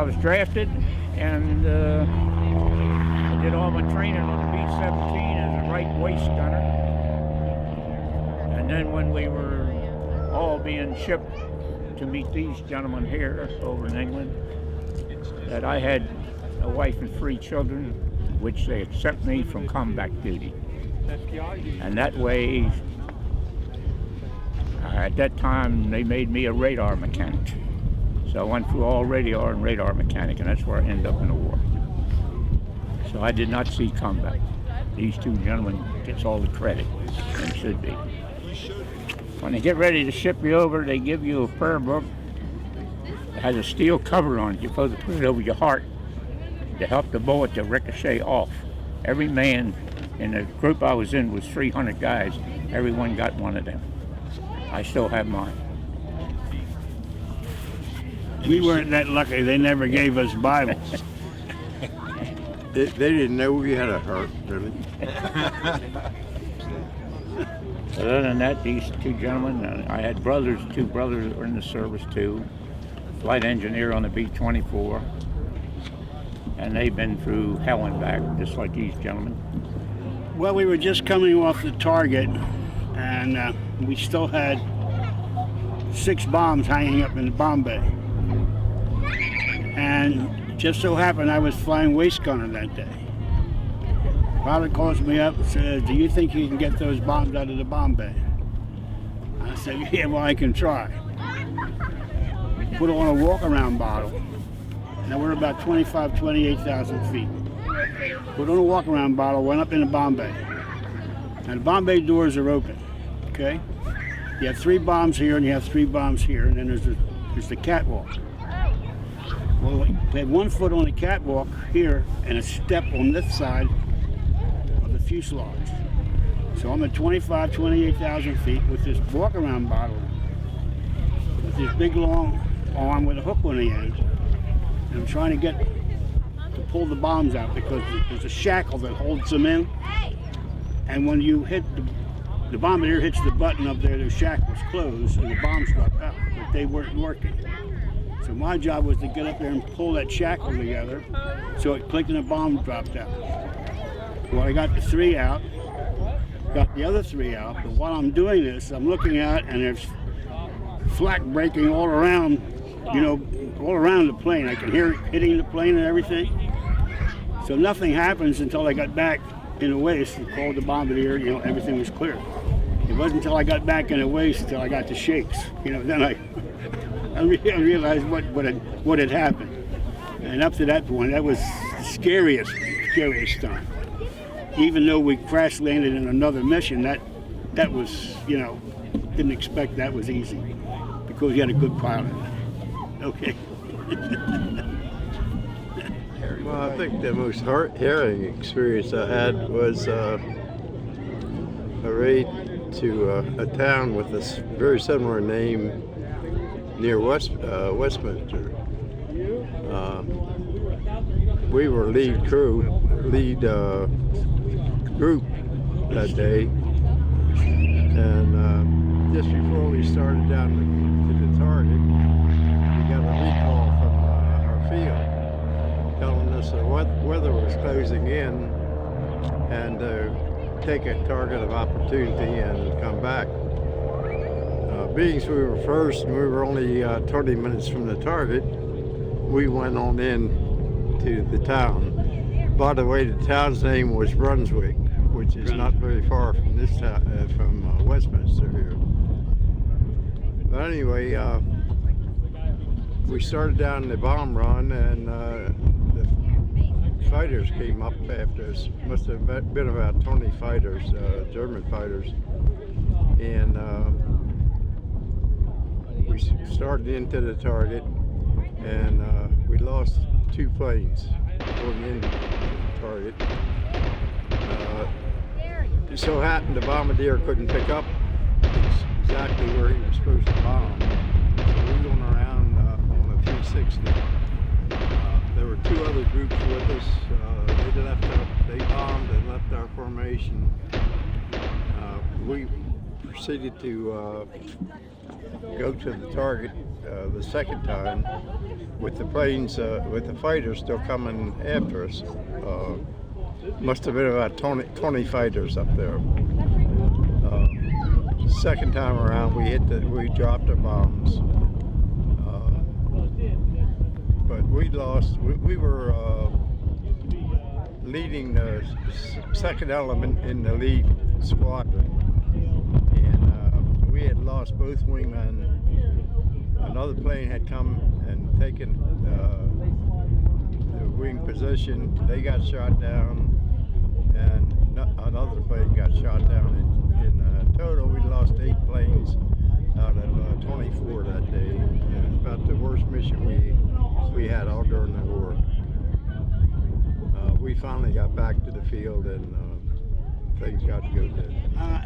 was drafted, and I did all my training on the B-17 as a right waist gunner. And then when we were all being shipped to meet these gentlemen here over in England, that I had a wife and 3 children, which they accept me from combat duty. And that way, at that time, they made me a radar mechanic. So I went through all radar and radar mechanic, and that's where I ended up in the war. So I did not see combat. These 2 gentlemen gets all the credit, and should be. When they get ready to ship you over, they give you a prayer book that has a steel cover on it. You're supposed to put it over your heart to help the bullet to ricochet off. Every man in the group I was in was 300 guys. Everyone got one of them. I still have mine. We weren't that lucky. They never gave us Bibles. They didn't know we had a heart, really. Other than that, these 2 gentlemen, I had brothers, 2 brothers that were in the service too. Flight engineer on the B-24. And they've been through hell and back, just like these gentlemen. Well, we were just coming off the target, and we still had 6 bombs hanging up in the bomb bay. And it just so happened I was flying waist gunner that day. Pilot calls me up and says, "Do you think you can get those bombs out of the bomb bay?" I said, "Yeah, well, I can try." Put on a walk-around bottle. Now we're about 28,000 feet. Put on a walk-around bottle, went up in the bomb bay. Now the bomb bay doors are open, okay? You have 3 bombs here and you have 3 bombs here, and then there's the catwalk. Well, we had 1 foot on the catwalk here and a step on this side of the fuselage. So I'm at 28,000 feet with this walk-around bottle, with this big long arm with a hook on the end. And I'm trying to pull the bombs out because there's a shackle that holds them in. And when you hit the bombardier hits the button up there, the shackles close and the bombs drop out, but they weren't working. So my job was to get up there and pull that shackle together so it clicked and the bomb dropped out. Well, I got the 3 out, got the other 3 out, but while I'm doing this, I'm looking out and there's flak breaking all around, all around the plane. I can hear it hitting the plane and everything. So nothing happens until I got back in the waist and called the bombardier, everything was clear. It wasn't until I got back in the waist until I got the shakes. Then I realized what had happened. And up to that point, that was the scariest time. Even though we crash landed in another mission, that was, didn't expect that was easy because you had a good pilot. Okay. Well, I think the most heart-tearing experience I had was a raid to a town with a very similar name near Westminster. We were lead group that day, and just before we started down to the target, we got a recall from our field telling us the weather was closing in and take a target of opportunity and come back. Being we were first and we were only 30 minutes from the target, we went on in to the town. By the way, the town's name was Brunswick, which is not very far from this town, from Westminster here. But anyway, we started down the bomb run, and the fighters came up after us. Must have been about 20 fighters, German fighters, and we started into the target, and we lost 2 planes going into the target. It so happened the bombardier couldn't pick up exactly where he was supposed to bomb. So we were going around on a 360. There were 2 other groups with us. They bombed and left our formation. We proceeded to go to the target the second time with the planes, with the fighters still coming after us. Must have been about 20 fighters up there. Second time around, we dropped our bombs, but we lost. We were leading the second element in the lead squadron, and we had lost both wingmen. Another plane had come and taken the wing position. They got shot down, and another plane got shot down. In total, we lost 8 planes out of 24 that day. And it's about the worst mission we had all during the war. We finally got back to the field, and things got good.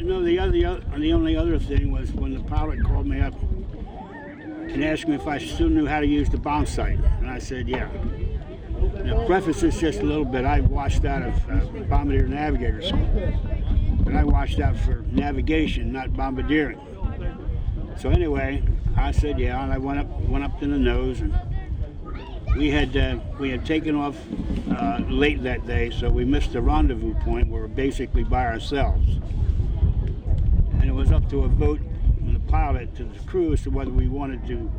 No, the only other thing was when the pilot called me up and asked me if I still knew how to use the bomb sight, and I said, yeah. Now, preface this just a little bit. I watched out of Bombardier Navigator School, but I watched out for navigation, not bombardiering. So anyway, I said, yeah, and I went up to the nose, and we had taken off late that day, so we missed the rendezvous point. We were basically by ourselves, and it was up to a vote from the pilot to the crew as to whether we wanted to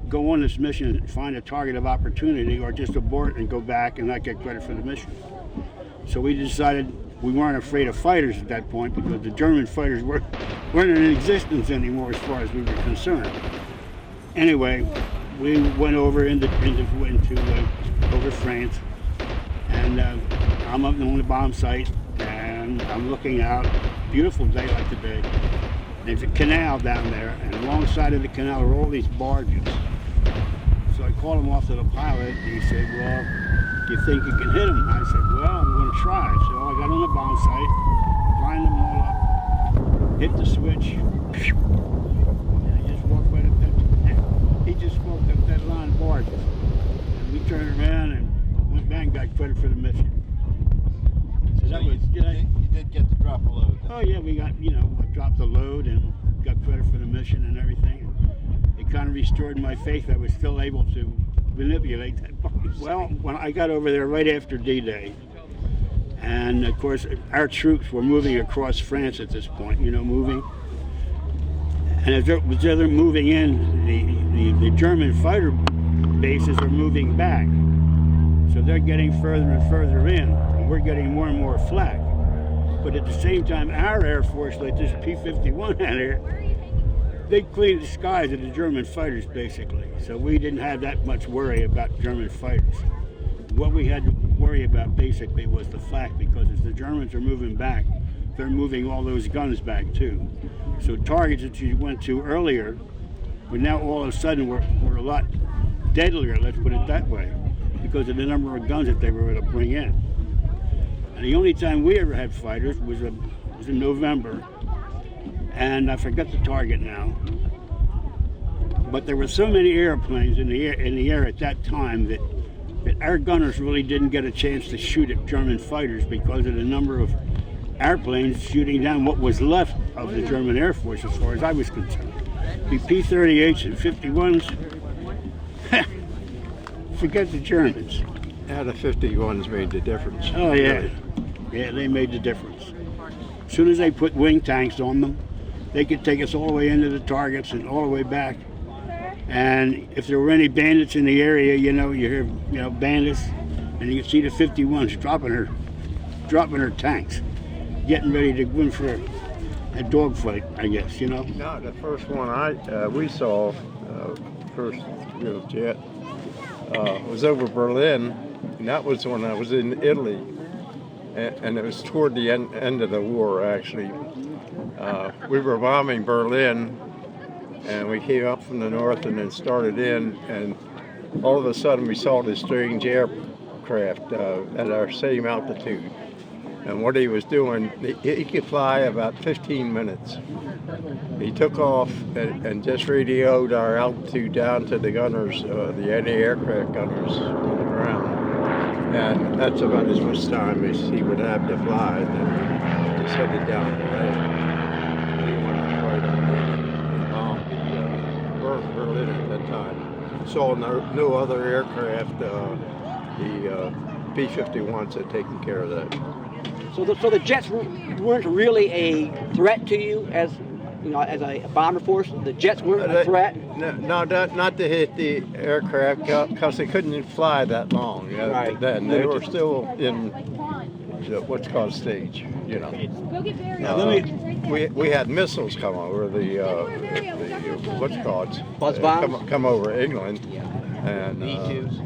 go on this mission and find a target of opportunity, or just abort and go back and not get credit for the mission. So we decided we weren't afraid of fighters at that point, because the German fighters weren't in existence anymore as far as we were concerned. Anyway, we went over over France, and I'm up on the bomb site, and I'm looking out. Beautiful day like today. There's a canal down there, and alongside of the canal are all these barges. So I called him off to the pilot, and he said, well, do you think you can hit them? I said, well, I'm going to try. So I got on the bomb site, lined them all up, hit the switch, and I just walked right up that, he just walked up that line of barges. And we turned around and went back and got credit for the mission. So that was, you did get to drop a load. Oh yeah, we got, dropped the load and got credit for the mission and everything. It kind of restored my faith I was still able to manipulate that bomb. Well, when I got over there right after D-Day, and of course our troops were moving across France at this point, moving. And as they're moving in, the German fighter bases are moving back. So they're getting further and further in, and we're getting more and more flak. But at the same time, our Air Force, like this P-51 out here, they cleaned the skies of the German fighters, basically. So we didn't have that much worry about German fighters. What we had to worry about, basically, was the flak, because as the Germans are moving back, they're moving all those guns back, too. So targets that you went to earlier, but now all of a sudden were a lot deadlier, let's put it that way, because of the number of guns that they were able to bring in. And the only time we ever had fighters was in November, and I forgot the target now. But there were so many airplanes in the air at that time that our gunners really didn't get a chance to shoot at German fighters because of the number of airplanes shooting down what was left of the German Air Force, as far as I was concerned. The P-38s and 51s, forget the Germans. Yeah, the 51s made the difference. Oh yeah, yeah, they made the difference. As soon as they put wing tanks on them, they could take us all the way into the targets and all the way back. And if there were any bandits in the area, you hear bandits, and you can see the 51s dropping her tanks, getting ready to go in for a dogfight, I guess. No, the first one we saw, first jet, was over Berlin, and that was when I was in Italy, and it was toward the end of the war, actually. We were bombing Berlin, and we came up from the north and then started in, and all of a sudden we saw this strange aircraft at our same altitude. And what he was doing, he could fly about 15 minutes. He took off and just radioed our altitude down to the gunners, the anti-aircraft gunners on the ground. And that's about as much time as he would have to fly, and then just headed down the lane. He went right on in. Berlin at that time. Saw no other aircraft. The B-51s had taken care of that. So the jets weren't really a threat to you as as a bomber force. The jets weren't a threat. No, not to hit the aircraft because they couldn't fly that long. Right. Then they were still in what's called stage. We had missiles come over the what's called Buzz bombs? come over England and B-2s.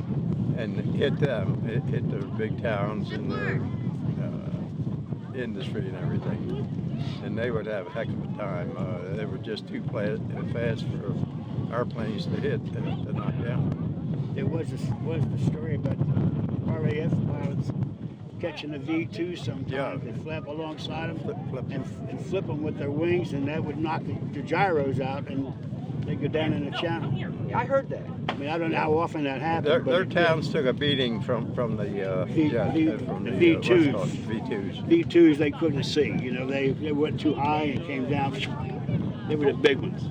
and hit them. It hit the big towns and their industry and everything. And they would have a heck of a time. They were just too fast for our planes to hit to knock down. There was the story about the RAF pilots catching a V-2 sometimes. Yeah. They flap alongside them Flip. and flip them with their wings, and that would knock the gyros out, and they go down in the channel. I heard that. I mean, I don't know how often that happened. Their towns took a beating from the V2s. what's called V2s. V-2s they couldn't see. They went too high and came down. They were the big ones.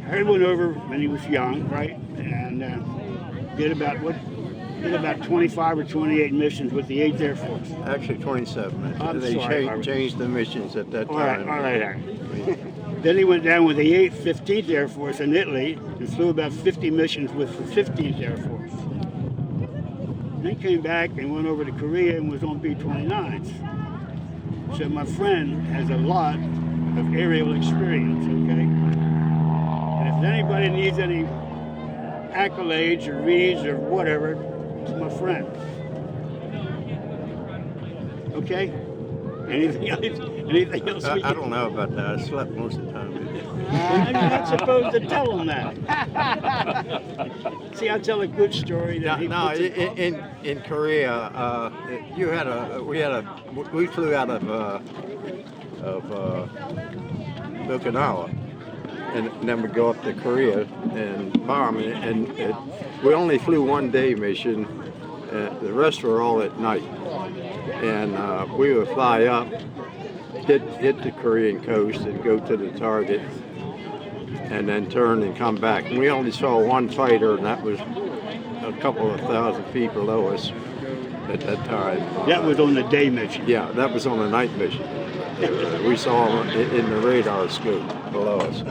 Harry went over when he was young, right, and did about 25 or 28 missions with the 8th Air Force. Actually 27. I'm They sorry. changed the missions at that All right, time. all right. Then he went down with the 8th, 15th Air Force in Italy and flew about 50 missions with the 15th Air Force. Then came back and went over to Korea and was on B-29s. So my friend has a lot of aerial experience, okay? And if anybody needs any accolades or reads or whatever, it's my friend. Okay? Anything else? I don't know about that. I slept most of the time. You're not supposed to tell him that. See, I'll tell a good story. That In Korea, we flew out of Okinawa, and then we go up to Korea and bomb. And we only flew one day mission. The rest were all at night. And we would fly up, hit the Korean coast, and go to the target, and then turn and come back. And we only saw one fighter, and that was a couple of thousand feet below us at that time. That was on the day mission. Yeah, that was on the night mission. We saw him in the radar scope below us.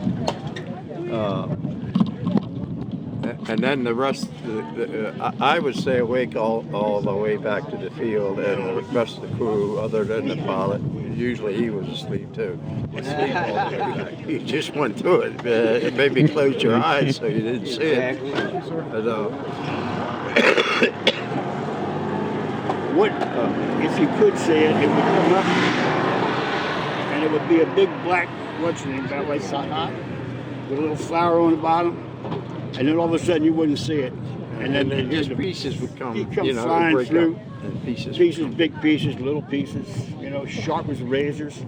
And then the rest, I would stay awake all the way back to the field, and the rest of the crew, other than the pilot, usually he was asleep too. Asleep all the way back. You just went through it. Maybe close your eyes so you didn't see it. But, What if you could see it? It would come up, and it would be a big black about like with a little flower on the bottom, and then all of a sudden you wouldn't see it, and then just pieces would come, flying break through. up, and pieces, Big pieces, little pieces, sharp as razors.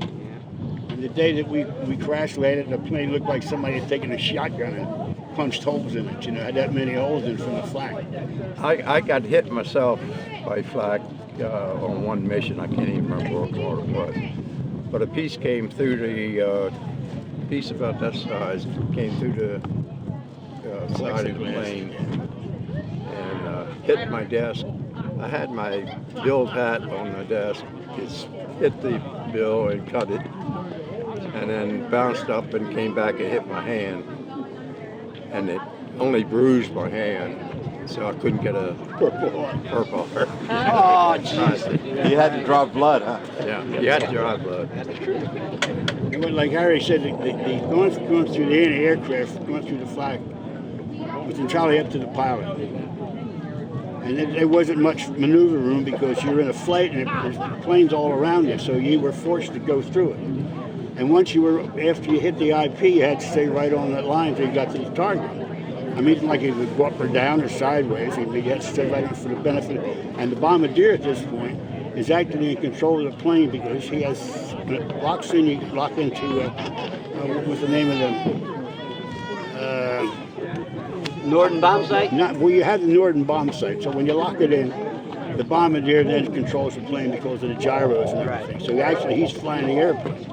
And the day that we crash landed, the plane looked like somebody had taken a shotgun and punched holes in it. Had that many holes in it from the flak. I got hit myself by flak on one mission. I can't even remember what it was. But a piece came through the piece about that size came through the side of the plane and hit my desk. I had my build hat on the desk. It's hit the bill and cut it, and then bounced up and came back and hit my hand, and it only bruised my hand, so I couldn't get a Purple Heart. Oh, jeez. You had to draw blood, huh? Yeah, you had to draw blood. It went like Harry said, going through the anti-aircraft, going through the flak, was entirely up to the pilot. And there wasn't much maneuver room because you're in a flight and there's planes all around you, so you were forced to go through it. And once after you hit the IP, you had to stay right on that line until you got to the target. I mean, like it would go up or down or sideways, you had to stay right for the benefit. And the bombardier at this point is actually in control of the plane because he has, when it locks in, you lock into, what was the name of them? Norden bomb sight? Well, you have the Norden bomb sight, so when you lock it in, the bombardier then controls the plane because of the gyros and everything. So actually, he's flying the airplane.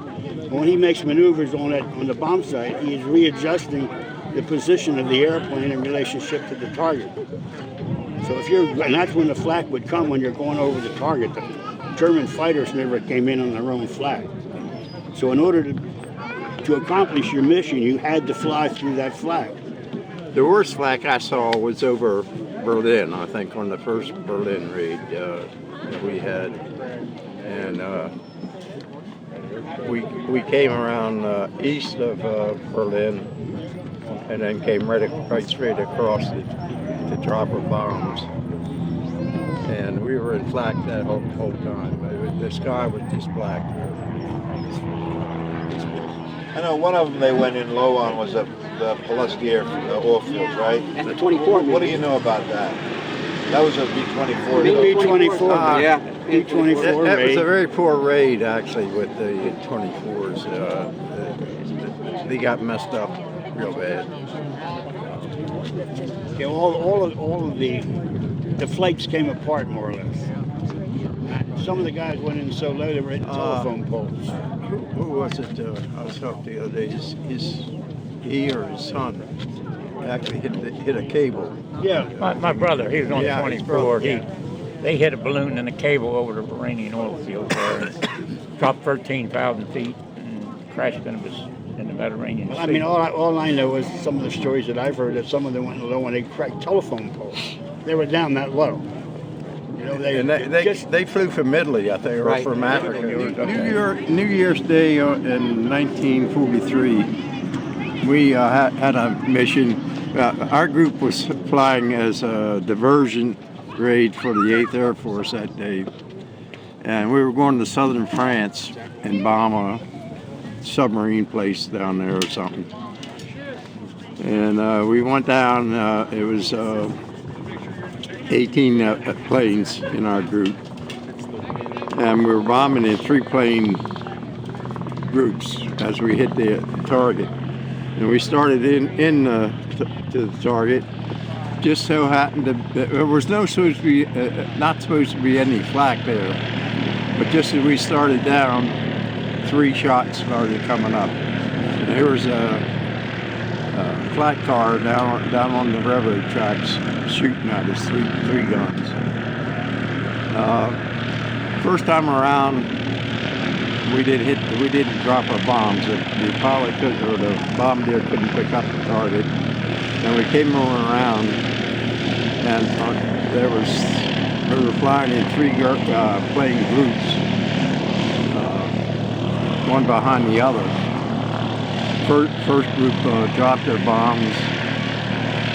When he makes maneuvers on the bomb site, he is readjusting the position of the airplane in relationship to the target. So and that's when the flak would come when you're going over the target. The German fighters never came in on their own flak. So in order to accomplish your mission, you had to fly through that flak. The worst flak I saw was over Berlin, I think, on the first Berlin raid that we had. And we came around east of Berlin and then came right straight across to drop our bombs. And we were in flak that whole time. The sky was just black. I know one of them they went in low on was the Pulaski oil field, right? That's the 24. What do you know about that? That was a B-24. B-24, yeah. B-24 That was raid. a very poor raid, actually, with the 24s. They got messed up real bad. Yeah, all of the flights came apart more or less. Some of the guys went in so low they were hitting telephone poles. Who was it? I was talking the other day. He or his son actually hit a cable. Yeah. My brother, he was on Yeah, his 24. brother, They hit a balloon and a cable over the Iranian oil field there, and dropped 13,000 feet and crashed into the Mediterranean Sea. I mean, all I know is some of the stories that I've heard that some of them went low and they cracked telephone poles. They were down that low. You know, they flew from Italy, I think, or Right. from Africa. New Year's Day in 1943, we had a mission. Our group was flying as a diversion raid for the 8th Air Force that day. And we were going to southern France and bomb a submarine place down there or something. And we went down, it was 18 planes in our group. And we were bombing in 3-plane groups as we hit the target. And we started in to the target. Just so happened there was not supposed to be any flak there. But just as we started down, 3 shots started coming up. And there was a flat car down on the railroad tracks shooting at us, three guns. First time around, we didn't drop our bombs. The pilot or the bombardier couldn't pick up the target. And we came around, and we were flying in 3 plane groups, one behind the other. First group dropped their bombs,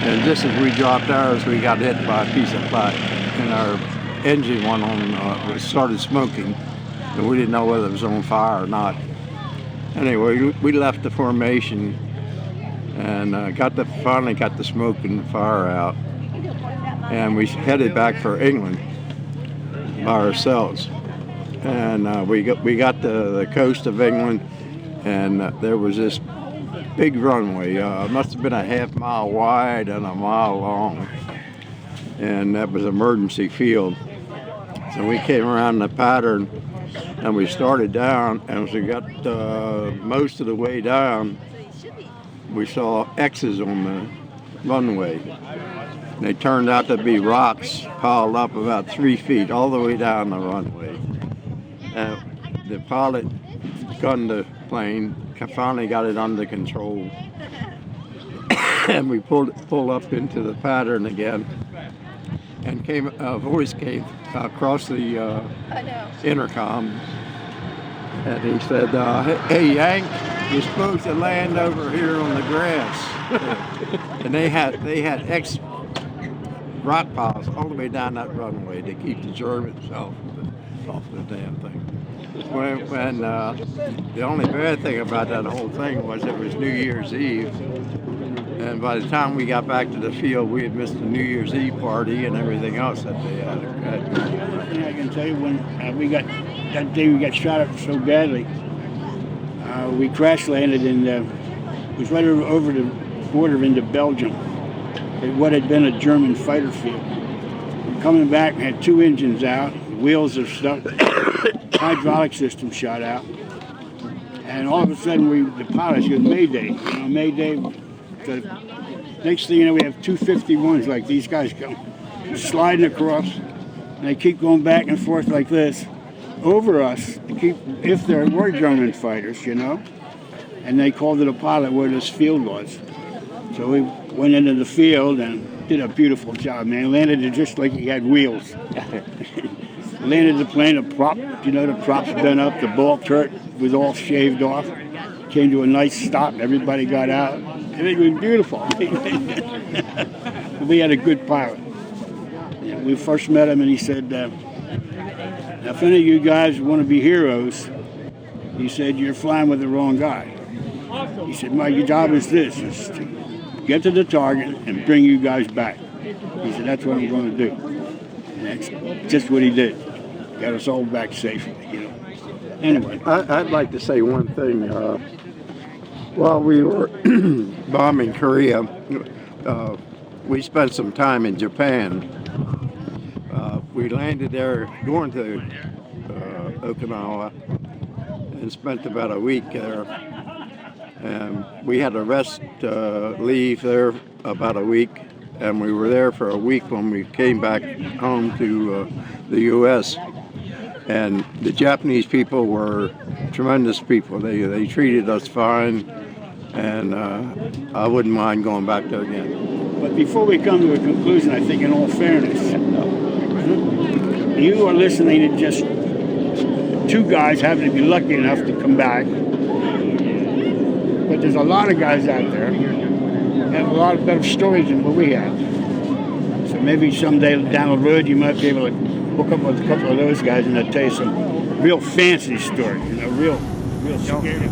and just as we dropped ours, we got hit by a piece of flak, and our engine started smoking, and we didn't know whether it was on fire or not. Anyway, we left the formation and finally got the smoke and the fire out, and we headed back for England by ourselves. And we got to the coast of England, and there was this big runway. It must have been a half-mile wide and a mile long, and that was emergency field. So we came around the pattern, and we started down, and as we got most of the way down, we saw X's on the runway. They turned out to be rocks piled up about 3 feet all the way down the runway. The pilot gunned the plane, finally got it under control, and we pulled up into the pattern again, and a voice came across the intercom, and he said, "Hey Yank, you're supposed to land over here on the grass." And they had X rock piles all the way down that runway to keep the Germans off the damn thing. When the only bad thing about that whole thing was it was New Year's Eve, and by the time we got back to the field, we had missed the New Year's Eve party and everything else that they had. One thing I can tell you, when that day we got shot up so badly, we crash landed it was right over the border into Belgium, at what had been a German fighter field. We're coming back, we had 2 engines out, wheels are stuck, hydraulic system shot out, And all of a sudden, the pilots go Mayday. Mayday. The next thing you know, we have 251s like these guys come sliding across, and they keep going back and forth like this over us. If there were German fighters, and they called it a pilot where this field was. So we went into the field and did a beautiful job, man. Landed it just like he had wheels. Landed the plane, the props bent up, the ball turret was all shaved off. Came to a nice stop, everybody got out. It was beautiful. We had a good pilot. We first met him and he said, now if any of you guys want to be heroes, he said, you're flying with the wrong guy. He said, my job is this, is to get to the target and bring you guys back. He said, that's what I'm going to do. And that's just what he did. Got us all back safely, Anyway. I'd like to say one thing. While we were bombing Korea, we spent some time in Japan. We landed there going to Okinawa and spent about a week there. And we had a rest leave there about a week, and we were there for a week when we came back home to the U.S. And the Japanese people were tremendous people. They treated us fine, and I wouldn't mind going back there again. But before we come to a conclusion, I think in all fairness, you are listening to just two guys having to be lucky enough to come back. But there's a lot of guys out there that have a lot of better stories than what we have. So maybe someday down the road you might be able to hook up with a couple of those guys and they'll tell you some real fancy stories, real scary.